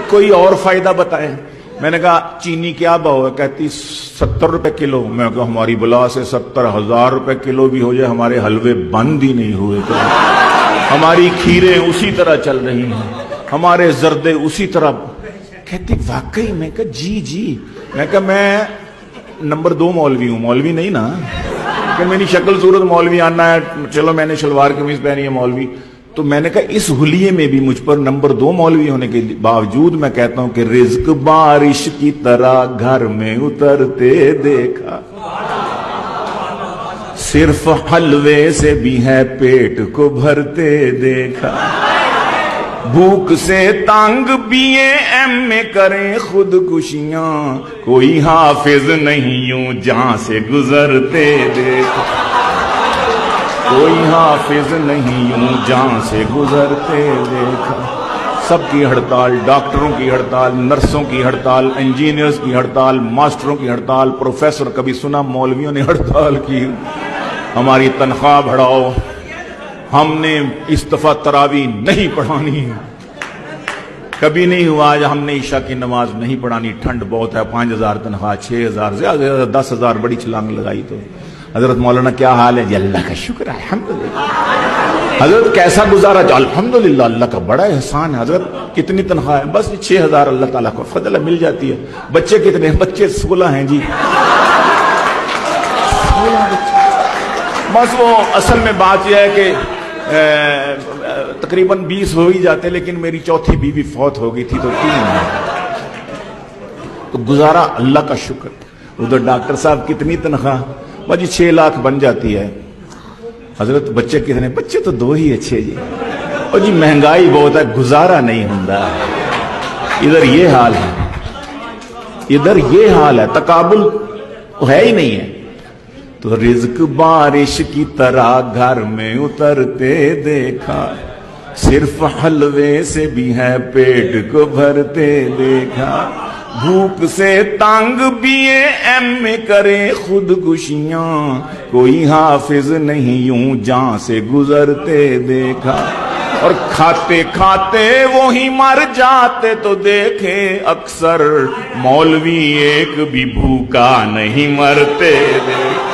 کوئی اور فائدہ بتائیں. میں نے کہا چینی کیا بھاؤ ہے؟ کہتی 70 روپے کلو. میں کہا ہماری بلا سے 70,000 روپے کلو بھی ہو جائے ہمارے حلوے بند ہی نہیں ہوئے. تو ہماری کھیریں اسی طرح چل رہی ہیں, ہمارے زردے اسی طرح. کہتی واقعی؟ میں کہا جی. میں کہا میں نمبر 2 مولوی ہوں, مولوی نہیں نا کہ میری شکل صورت مولوی آنا ہے, چلو میں نے شلوار قمیض پہنی ہے مولوی. تو میں نے کہا اس حلیے میں بھی مجھ پر نمبر 2 مولوی ہونے کے باوجود میں کہتا ہوں کہ رزق بارش کی طرح گھر میں اترتے دیکھا, صرف حلوے سے بھی ہے پیٹ کو بھرتے دیکھا. بھوک سے تانگ بیے ایم میں کریں خودکشیاں, کوئی حافظ نہیں یوں جہاں سے گزرتے دیکھا. کوئی حافظ نہیں یوں جہاں سے گزرتے دیکھا. سب کی ہڑتال, ڈاکٹروں کی ہڑتال, نرسوں کی ہڑتال, انجینئرز کی ہڑتال, ماسٹروں کی ہڑتال, پروفیسر. کبھی سنا مولویوں نے ہڑتال کی ہماری تنخواہ بڑھاؤ, ہم نے اس دفعہ تراویح نہیں پڑھانی. کبھی نہیں ہوا آج ہم نے عشاء کی نماز نہیں پڑھانی, ٹھنڈ بہت ہے, 5,000 تنخواہ, 6,000 زیادہ سے زیادہ 10,000 بڑی چھلانگ لگائی. تو حضرت مولانا کیا حال ہے جی؟ اللہ کا شکر ہے الحمدللہ. حضرت کیسا گزارا؟ الحمدللہ اللہ کا بڑا احسان ہے. حضرت کتنی تنخواہ ہے؟ بس 6,000 اللہ تعالیٰ کو فضل مل جاتی ہے. بچے کتنے ہیں؟ بچے 16 ہیں جی. 16 بچے. بس وہ اصل میں بات یہ ہے کہ تقریباً 20 ہو ہی جاتے, لیکن میری چوتھی بیوی فوت ہو گئی تھی تو 3 تو گزارا اللہ کا شکر. ادھر ڈاکٹر صاحب کتنی تنخواہ؟ جی 6 لاکھ بن جاتی ہے. حضرت بچے کتنے؟ بچے تو 2 ہی اچھے جی. اور جی مہنگائی بہت ہے, گزارا نہیں ہوتا. ادھر یہ حال ہے, ادھر یہ حال ہے, تقابل ہے ہی نہیں ہے. تو رزق بارش کی طرح گھر میں اترتے دیکھا, صرف حلوے سے بھی ہے پیٹ کو بھرتے دیکھا. بھوک سے تانگ بیے ایم میں کرے خودکشیاں, کوئی حافظ نہیں یوں جہاں سے گزرتے دیکھا. اور کھاتے کھاتے وہی مر جاتے تو دیکھے اکثر, مولوی ایک بھی بھوکا نہیں مرتے دیکھا.